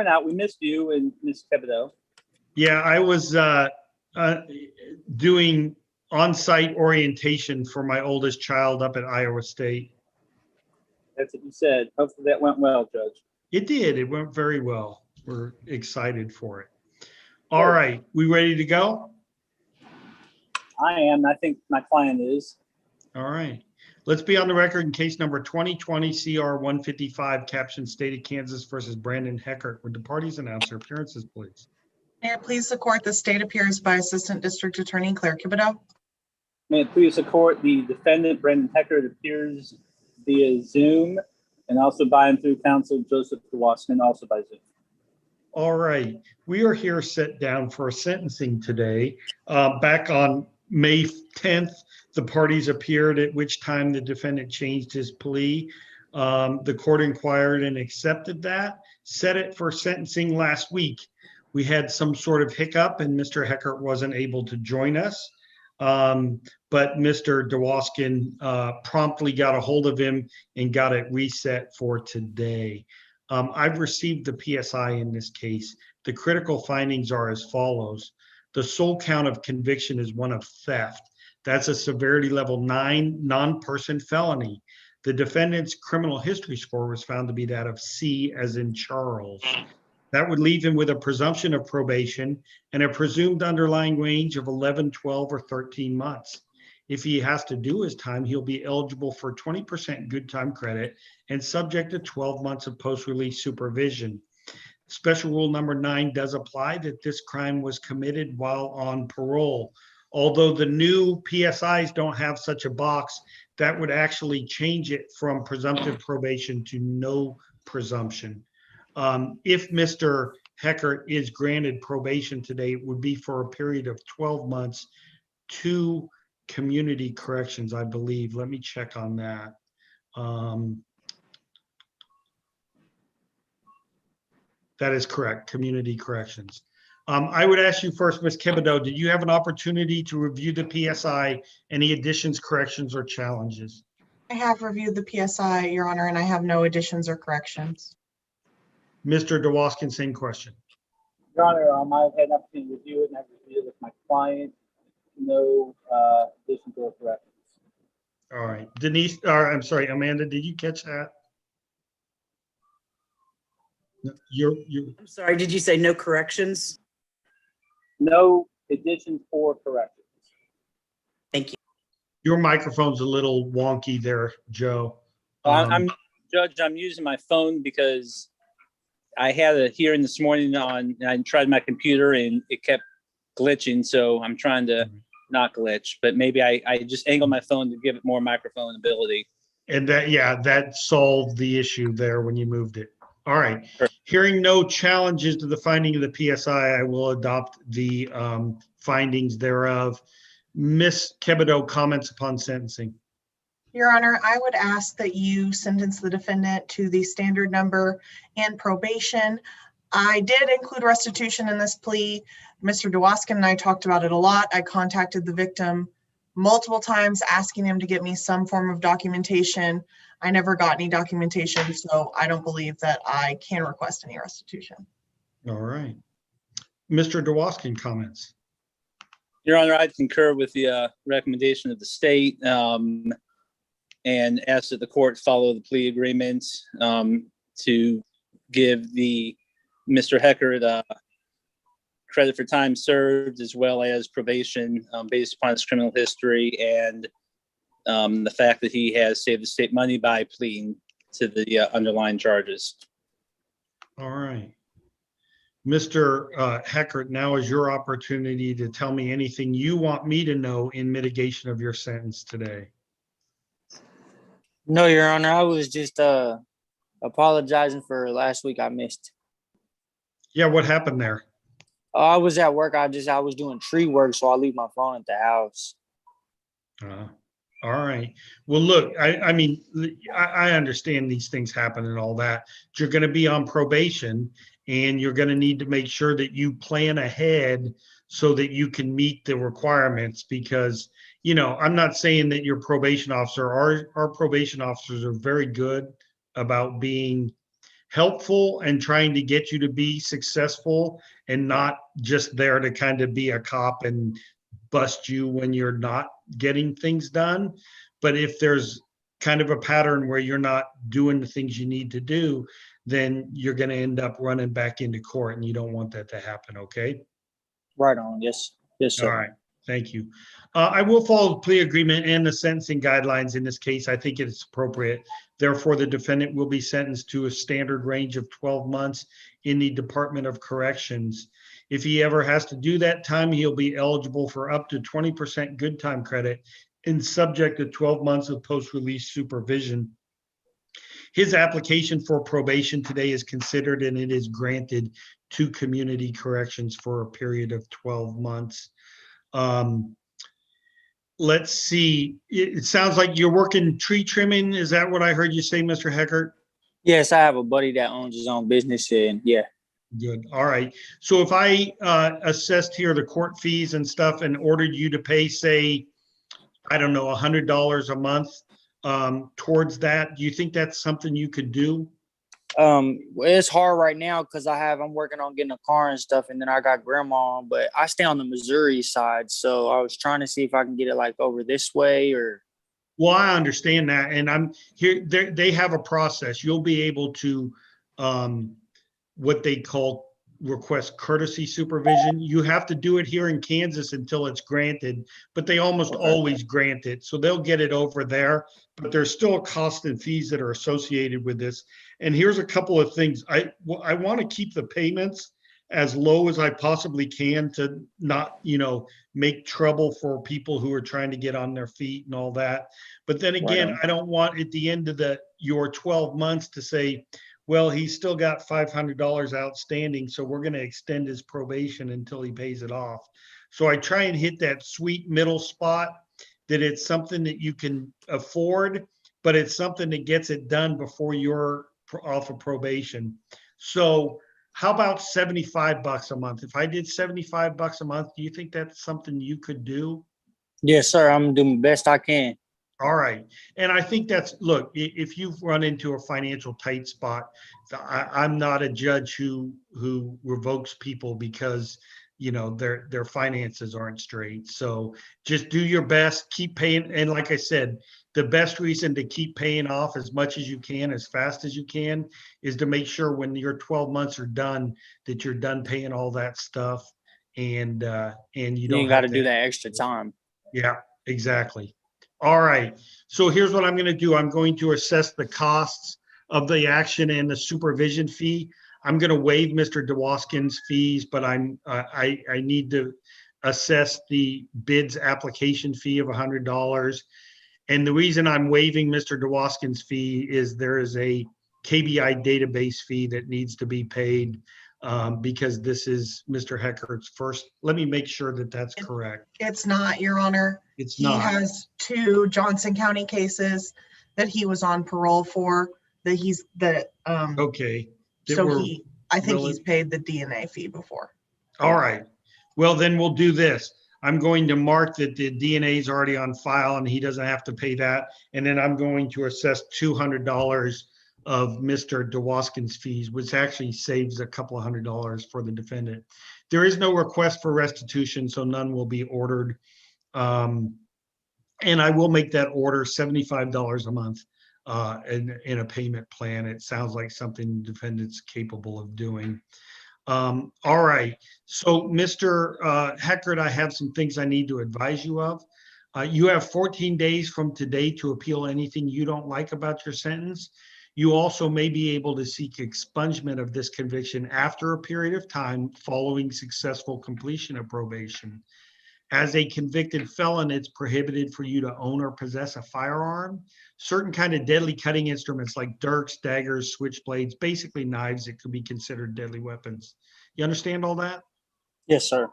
Out. We missed you and Ms. Thibodeau. Yeah, I was doing on-site orientation for my oldest child up at Iowa State. That's what you said. Hopefully that went well, Judge. It did. It went very well. We're excited for it. All right, we ready to go? I am. I think my client is. All right. Let's be on the record in case number 2020-CR155, captioned State of Kansas versus Brandon Heckert. Would the parties announce their appearances, please? Mayor, please the court. The state appears by Assistant District Attorney Claire Thibodeau. May it please the court, the defendant, Brandon Heckert, appears via Zoom and also by and through counsel Joseph Dewaskin, also by Zoom. All right. We are here set down for a sentencing today. Back on May 10th, the parties appeared, at which time the defendant changed his plea. The court inquired and accepted that, set it for sentencing last week. We had some sort of hiccup and Mr. Heckert wasn't able to join us. But Mr. Dewaskin promptly got a hold of him and got it reset for today. I've received the PSI in this case. The critical findings are as follows. The sole count of conviction is one of theft. That's a severity level 9 non-person felony. The defendant's criminal history score was found to be that of C, as in Charles. That would leave him with a presumption of probation and a presumed underlying range of 11, 12, or 13 months. If he has to do his time, he'll be eligible for 20% good time credit and subject to 12 months of post-release supervision. Special rule number 9 does apply that this crime was committed while on parole. Although the new PSIs don't have such a box, that would actually change it from presumptive probation to no presumption. If Mr. Heckert is granted probation today, it would be for a period of 12 months to community corrections, I believe. Let me check on that. That is correct, community corrections. I would ask you first, Ms. Thibodeau, did you have an opportunity to review the PSI, any additions, corrections, or challenges? I have reviewed the PSI, Your Honor, and I have no additions or corrections. Mr. Dewaskin, same question. Your Honor, I've had an opportunity to review it and I've reviewed it with my client. No additions or corrections. All right. Denise, I'm sorry, Amanda, did you catch that? No, I'm sorry, did you say no corrections? No additions or corrections. Thank you. your microphone's a little wonky there, Joe. Judge, I'm using my phone because I had a hearing this morning and I tried my computer and it kept glitching. So I'm trying to not glitch, but maybe I just angled my phone to give it more microphone ability. And that solved the issue there when you moved it. All right. Sure. Hearing no challenges to the finding of the PSI, I will adopt the findings thereof. Ms. Thibodeau, comments upon sentencing. Your Honor, I would ask that you sentence the defendant to the standard number and probation. I did include restitution in this plea. Mr. Dewaskin and I talked about it a lot. I contacted the victim multiple times asking him to get me some form of documentation. I never got any documentation, so I don't believe that I can request any restitution. All right. Mr. Dewaskin, comments. Your Honor, I concur with the recommendation of the state and ask that the court follow the plea agreement to give Mr. Heckert credit for time served as well as probation based upon his criminal history and the fact that he has saved the state money by pleading to the underlying charges. All right. Mr. Heckert, now is your opportunity to tell me anything you want me to know in mitigation of your sentence today. No, Your Honor, I was just apologizing for last week I missed. Yeah, what happened there? I was at work. I was doing tree work, so I leave my phone at the house. All right. Well, look, I mean, I understand these things happen and all that. You're going to be on probation and you're going to need to make sure that you plan ahead so that you can meet the requirements because, you know, I'm not saying that your probation officer, our probation officers are very good about being helpful and trying to get you to be successful and not just there to kind of be a cop and bust you when you're not getting things done. But if there's kind of a pattern where you're not doing the things you need to do, then you're going to end up running back into court, and you don't want that to happen. Okay. Right on. Yes. Yes, All sir. right. Thank you. I will follow the plea agreement and the sentencing guidelines in this case. I think it's appropriate. Therefore, the defendant will be sentenced to a standard range of 12 months in the Department of Corrections. If he ever has to do that time, he'll be eligible for up to 20% good time credit and subject to 12 months of post-release supervision. His application for probation today is considered, and it is granted to community corrections for a period of 12 months. Let's see. It sounds like you're working tree trimming. Is that what I heard you say, Mr. Heckert? Yes, I have a buddy that owns his own business, and yeah. Good. All right. So if I assessed here the court fees and stuff and ordered you to pay, say, I don't know, $100 a month towards that, do you think that's something you could do? It's hard right now because I'm working on getting a car and stuff, and then I got grandma, but I stay on the Missouri side, so I was trying to see if I can get it like over this way or. Well, I understand that, and I'm here. They have a process. You'll be able to what they call request courtesy supervision. You have to do it here in Kansas until it's granted, but they almost always grant it. So they'll get it over there, but there's still costs and fees that are associated with this. And here's a couple of things. I want to keep the payments as low as I possibly can to not, make trouble for people who are trying to get on their feet and all that. But then again, I don't want at the end of your 12 months to say, well, he's still got $500 outstanding, so we're going to extend his probation until he pays it off. So I try and hit that sweet middle spot that it's something that you can afford, but it's something that gets it done before you're off of probation. So how about $75 a month? If I did $75 a month, do you think that's something you could do? Yes, sir. I'm doing the best I can. All right. And I think look, if you've run into a financial tight spot, I'm not a judge who revokes people because, their finances aren't straight. So just do your best, keep paying. And like I said, the best reason to keep paying off as much as you can, as fast as you can, is to make sure when your 12 months are done, that you're done paying all that stuff. And you don't ain't got to do that extra time. Yeah, exactly. All right. So here's what I'm going to do. I'm going to assess the costs of the action and the supervision fee. I'm going to waive Mr. DeWaskin's fees, but I need to assess the bid's application fee of $100. And the reason I'm waiving Mr. DeWaskin's fee is there is a KBI database fee that needs to be paid because this is Mr. Heckert's first. Let me make sure that that's correct. It's not, Your Honor. It's not. He has 2 Johnson County cases that he was on parole for. Okay. So I think he's paid the DNA fee before. All right. Well, then we'll do this. I'm going to mark that the DNA is already on file and he doesn't have to pay that. And then I'm going to assess $200 of Mr. DeWaskin's fees, which actually saves a couple of $100 for the defendant. There is no request for restitution, so none will be ordered. And I will make that order $75 a month in a payment plan. It sounds like something the defendant's capable of doing. All right. So, Mr. Heckert, I have some things I need to advise you of. You have 14 days from today to appeal anything you don't like about your sentence. You also may be able to seek expungement of this conviction after a period of time following successful completion of probation. As a convicted felon, it's prohibited for you to own or possess a firearm. Certain kind of deadly cutting instruments like dirks, daggers, switchblades, basically knives that could be considered deadly weapons. You understand all that? Yes, sir.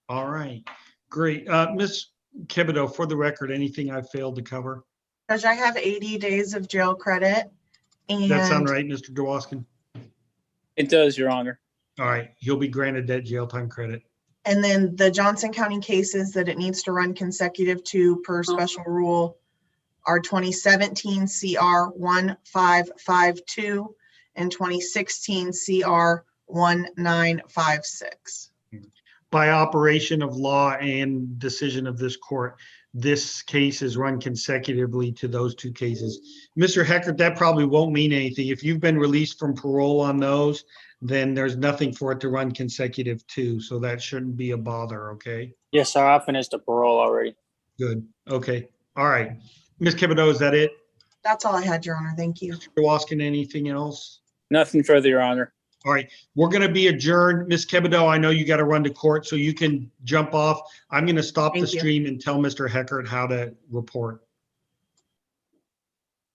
All right, great. Ms. Thibodeau, for the record, anything I failed to cover? Judge, I have 80 days of jail credit. Does that sound right, Mr. DeWaskin? It does, Your Honor. All right, he'll be granted that jail time credit. And then the Johnson County cases that it needs to run consecutive to per special rule are 2017 CR 1552 and 2016 CR 1956. By operation of law and decision of this court, this case is run consecutively to those two cases. Mr. Heckert, that probably won't mean anything. If you've been released from parole on those, then there's nothing for it to run consecutive to, so that shouldn't be a bother, okay? Yes, sir. I finished the parole already. Good, okay, all right. Ms. Thibodeau, is that it? That's all I had, Your Honor. Thank you. Mr. Waskin, anything else? Nothing further, Your Honor. All right, we're going to be adjourned. Ms. Thibodeau, I know you got to run to court, so you can jump off. I'm going to stop the Thank you. stream and tell Mr. Heckert how to report.